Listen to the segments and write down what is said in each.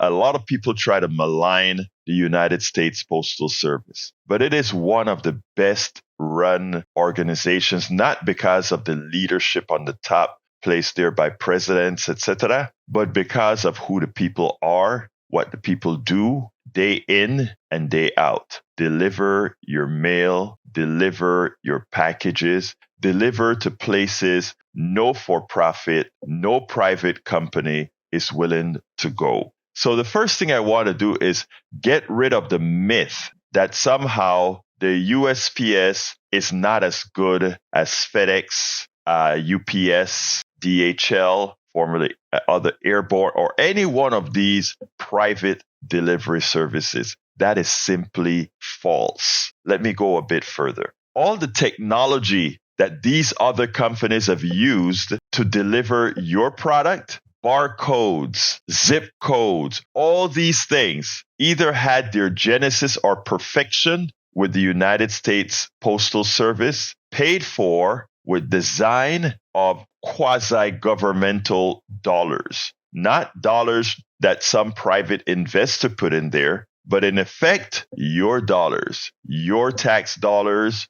a lot of people try to malign the United States Postal Service, but it is one of the best run organizations, not because of the leadership on the top placed there by presidents, etc., but because of who the people are, what the people do day in and day out. Deliver your mail, deliver your packages, deliver to places no for-profit, no private company is willing to go. So the first thing I want to do is get rid of the myth that somehow the USPS is not as good as FedEx, UPS, DHL, formerly other airborne, or any one of these private delivery services. That is simply false. Let me go a bit further. All the technology that these other companies have used to deliver your product, barcodes, zip codes, all these things either had their genesis or perfection with the United States Postal Service, paid for with design of quasi-governmental dollars, not dollars that some private investor put in there, but in effect, your dollars, your tax dollars,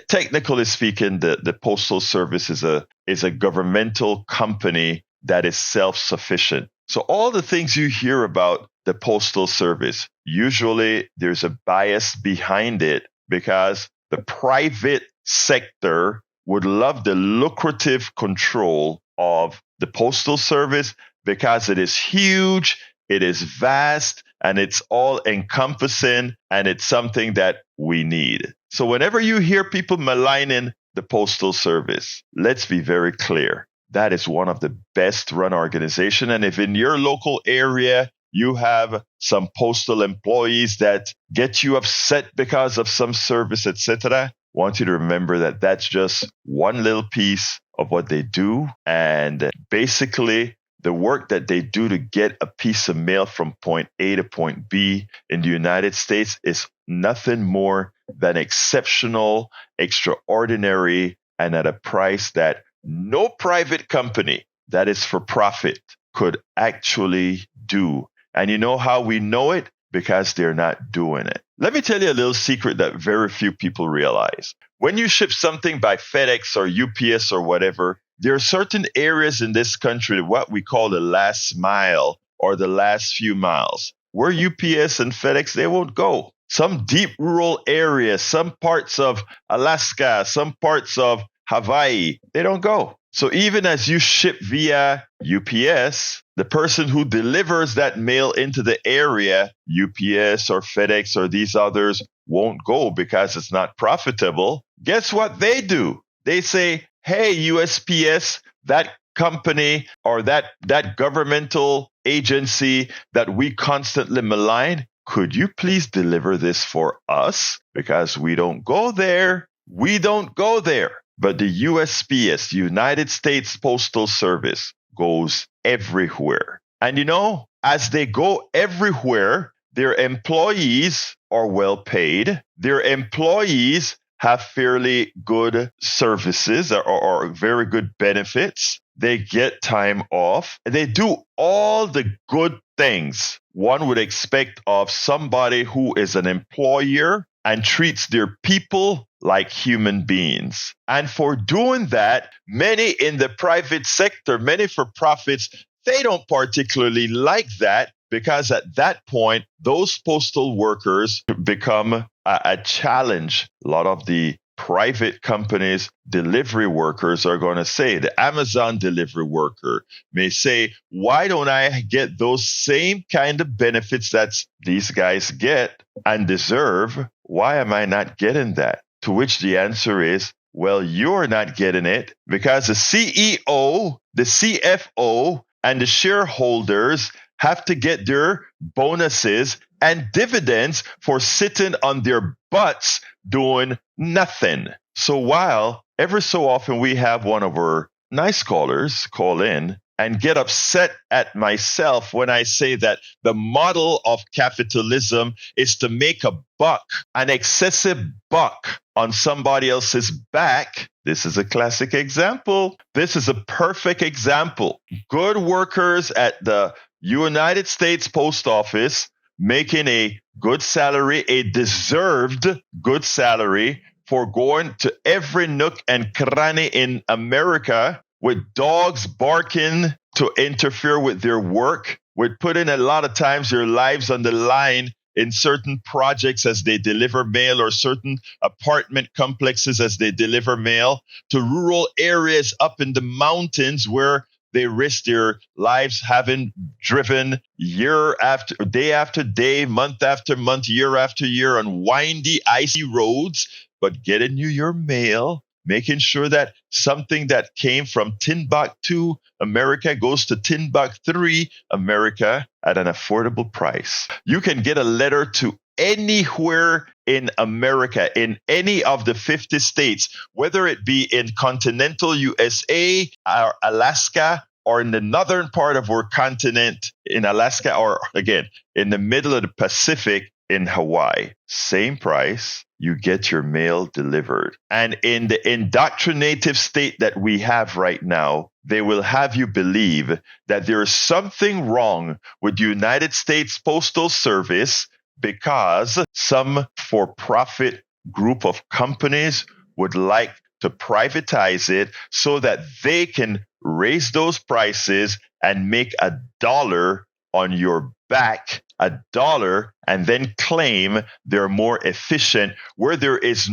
technically speaking, the Postal Service is a governmental company that is self-sufficient. So all the things you hear about the Postal Service, usually there's a bias behind it because the private sector would love the lucrative control of the Postal Service because it is huge, it is vast, and it's all encompassing, and it's something that we need. So whenever you hear people maligning the Postal Service, let's be very clear. That is one of the best run organizations. And if in your local area, you have some postal employees that get you upset because of some service, etc., I want you to remember that that's just one little piece of what they do. And basically, the work that they do to get a piece of mail from point A to point B in the United States is nothing more than exceptional, extraordinary, and at a price that no private company that is for profit could actually do. And you know how we know it? Because they're not doing it. Let me tell you a little secret that very few people realize. When you ship something by FedEx or UPS or whatever, there are certain areas in this country, what we call the last mile or the last few miles, where UPS and FedEx, they won't go. Some deep rural areas, some parts of Alaska, some parts of Hawaii, they don't go. So even as you ship via UPS, the person who delivers that mail into the area, UPS or FedEx or these others, won't go because it's not profitable. Guess what they do? They say, hey, USPS, that company or that governmental agency that we constantly malign, could you please deliver this for us? Because we don't go there. We don't go there. But the USPS, United States Postal Service, goes everywhere. And you know, as they go everywhere, their employees are well paid. Their employees have fairly good services or very good benefits. They get time off. They do all the good things one would expect of somebody who is an employer and treats their people like human beings. And for doing that, many in the private sector, many for profits, they don't particularly like that because at that point, those postal workers become a challenge. A lot of the private companies, delivery workers are going to say, the Amazon delivery worker may say, why don't I get those same kind of benefits that these guys get and deserve? Why am I not getting that? To which the answer is, well, you're not getting it because the CEO, the CFO, and the shareholders have to get their bonuses and dividends for sitting on their butts doing nothing. So while ever so often we have one of our nice callers call in and get upset at myself when I say that the model of capitalism is to make a buck, an excessive buck on somebody else's back. This is a classic example. This is a perfect example. Good workers at the United States Post Office making a good salary, a deserved good salary for going to every nook and cranny in America with dogs barking to interfere with their work, with putting a lot of times their lives on the line in certain projects as they deliver mail, or certain apartment complexes as they deliver mail, to rural areas up in the mountains where they risk their lives, having driven day after day, month after month, year after year on windy, icy roads, but getting you your mail, making sure that something that came from Timbuktu, America, goes to Timbuktu, America, at an affordable price. You can get a letter to anywhere in America, in any of the 50 states, whether it be in continental USA or Alaska, or in the northern part of our continent in Alaska, or again, in the middle of the Pacific in Hawaii. Same price, you get your mail delivered. And in the indoctrinative state that we have right now, they will have you believe that there is something wrong with the United States Postal Service because some for-profit group of companies would like to privatize it so that they can raise those prices and make $1 on your back, $1, and then claim they're more efficient, where there is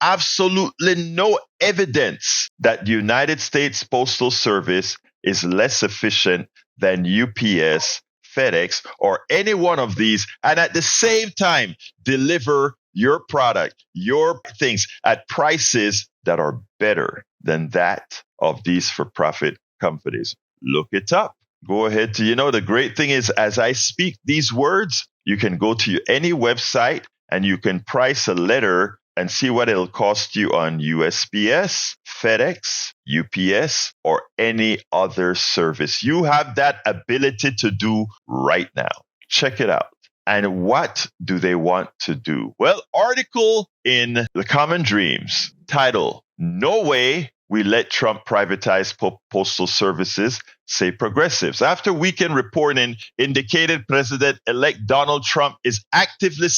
absolutely no evidence that the United States Postal Service is less efficient than UPS, FedEx, or any one of these, and at the same time deliver your product, your things at prices that are better than that of these for-profit companies. Look it up. Go ahead to, the great thing is, as I speak these words, you can go to any website and you can price a letter and see what it'll cost you on USPS, FedEx, UPS, or any other service. You have that ability to do right now. Check it out. And what do they want to do? Well, article in The Common Dreams, title, "No Way We Let Trump Privatize Postal Services, Say Progressives." After weekend reporting indicated President-elect Donald Trump is actively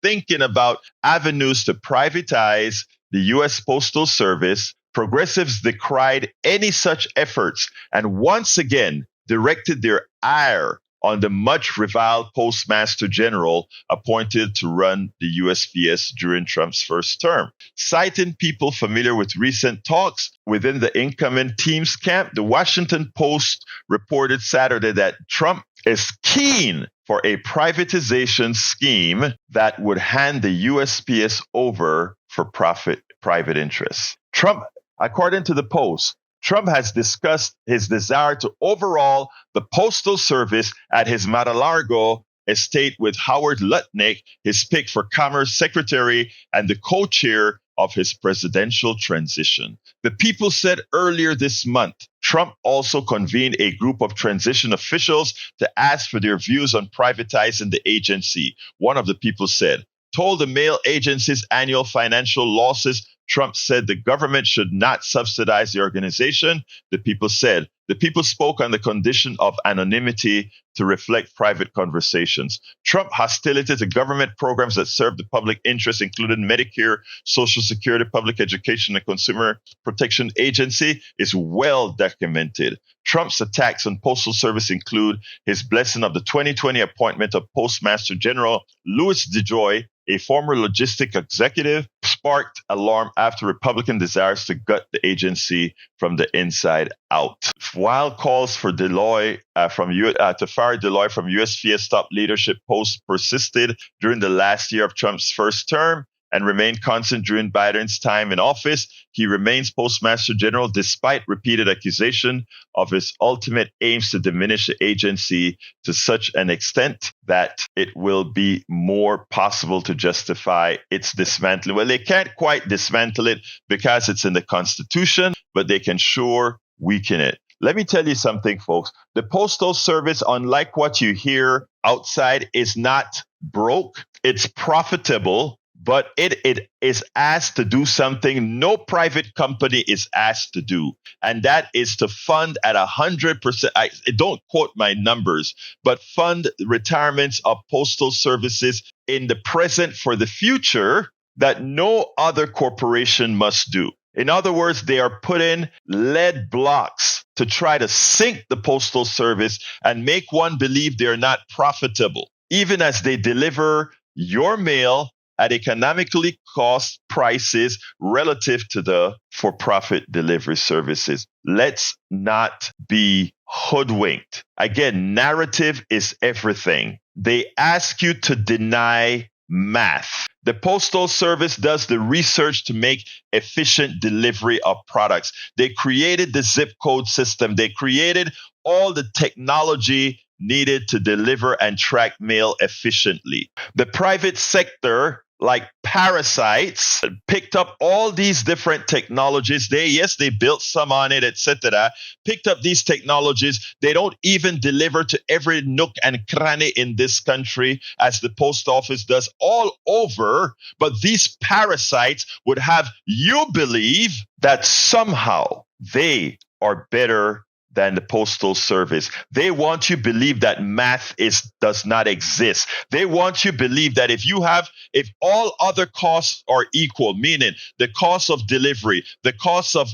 thinking about avenues to privatize the US Postal Service, progressives decried any such efforts and once again directed their ire on the much reviled Postmaster General appointed to run the USPS during Trump's first term. Citing people familiar with recent talks within the incoming team's camp, the Washington Post reported Saturday that Trump is keen for a privatization scheme that would hand the USPS over for private interests. Trump, according to the Post, Trump has discussed his desire to overhaul the Postal Service at his Mar-a-Lago estate with Howard Lutnick, his pick for Commerce Secretary and the co-chair of his presidential transition. The People said earlier this month, Trump also convened a group of transition officials to ask for their views on privatizing the agency. One of the People said, told the mail agency's annual financial losses, Trump said the government should not subsidize the organization. The People said, the People spoke on the condition of anonymity to reflect private conversations. Trump hostility to government programs that serve the public interest, including Medicare, Social Security, Public Education, and Consumer Protection Agency, is well documented. Trump's attacks on Postal Service include his blessing of the 2020 appointment of Postmaster General Louis DeJoy, a former logistic executive, sparked alarm after Republican desires to gut the agency from the inside out. While calls for Deloy to fire Deloy from USPS top leadership posts persisted during the last year of Trump's first term and remained constant during Biden's time in office, he remains Postmaster General despite repeated accusation of his ultimate aims to diminish the agency to such an extent that it will be more possible to justify its dismantling. Well, they can't quite dismantle it because it's in the Constitution, but they can sure weaken it. Let me tell you something, folks. The Postal Service, unlike what you hear outside, is not broke. It's profitable, but it is asked to do something no private company is asked to do. And that is to fund at 100%. I don't quote my numbers, but fund retirements of postal services in the present for the future that no other corporation must do. In other words, they are putting lead blocks to try to sink the postal service and make one believe they're not profitable, even as they deliver your mail at economically cost prices relative to the for-profit delivery services. Let's not be hoodwinked. Again, narrative is everything. They ask you to deny math. The Postal Service does the research to make efficient delivery of products. They created the zip code system. They created all the technology needed to deliver and track mail efficiently. The private sector, like parasites, picked up all these different technologies. They built some on it, etc. Picked up these technologies. They don't even deliver to every nook and cranny in this country as the post office does all over. But these parasites would have you believe that somehow they are better than the Postal Service. They want you to believe that math does not exist. They want you to believe that if all other costs are equal, meaning the cost of delivery, the cost of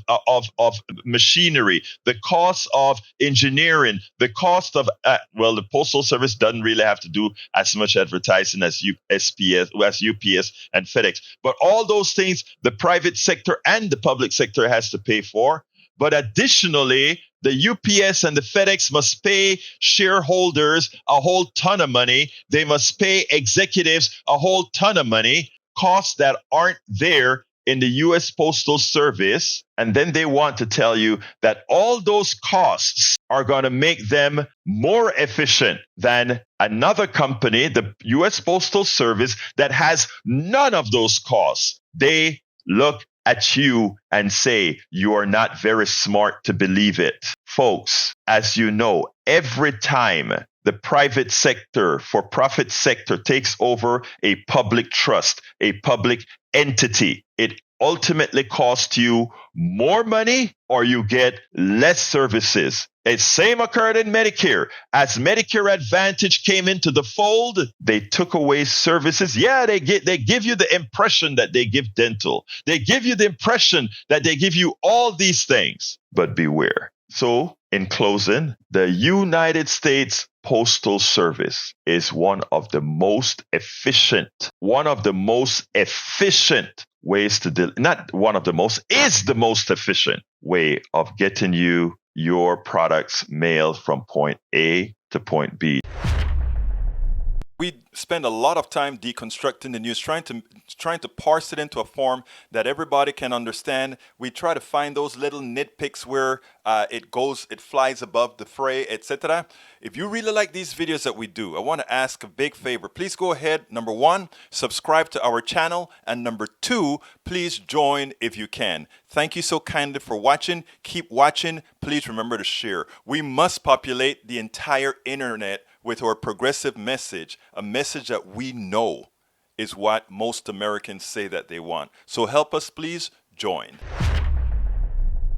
machinery, the cost of engineering, the cost of the Postal Service doesn't really have to do as much advertising as USPS, as UPS and FedEx. But all those things, the private sector and the public sector has to pay for. But additionally, the UPS and the FedEx must pay shareholders a whole ton of money. They must pay executives a whole ton of money, costs that aren't there in the US Postal Service. And then they want to tell you that all those costs are going to make them more efficient than another company, the US Postal Service, that has none of those costs. They look at you and say, you are not very smart to believe it. Folks, as you know, every time the private sector, for-profit sector takes over a public trust, a public entity, it ultimately costs you more money or you get less services. The same occurred in Medicare. As Medicare Advantage came into the fold, they took away services. Yeah, they give you the impression that they give dental. They give you the impression that they give you all these things. But beware. So, in closing, the United States Postal Service is one of the most efficient ways to not one of the most, is the most efficient way of getting you your products mailed from point A to point B. We spend a lot of time deconstructing the news, trying to parse it into a form that everybody can understand. We try to find those little nitpicks where it flies above the fray, etc. If you really like these videos that we do, I want to ask a big favor. Please go ahead. Number one, subscribe to our channel. And number two, please join if you can. Thank you so kindly for watching. Keep watching. Please remember to share. We must populate the entire internet with our progressive message, a message that we know is what most Americans say that they want. So help us, please join.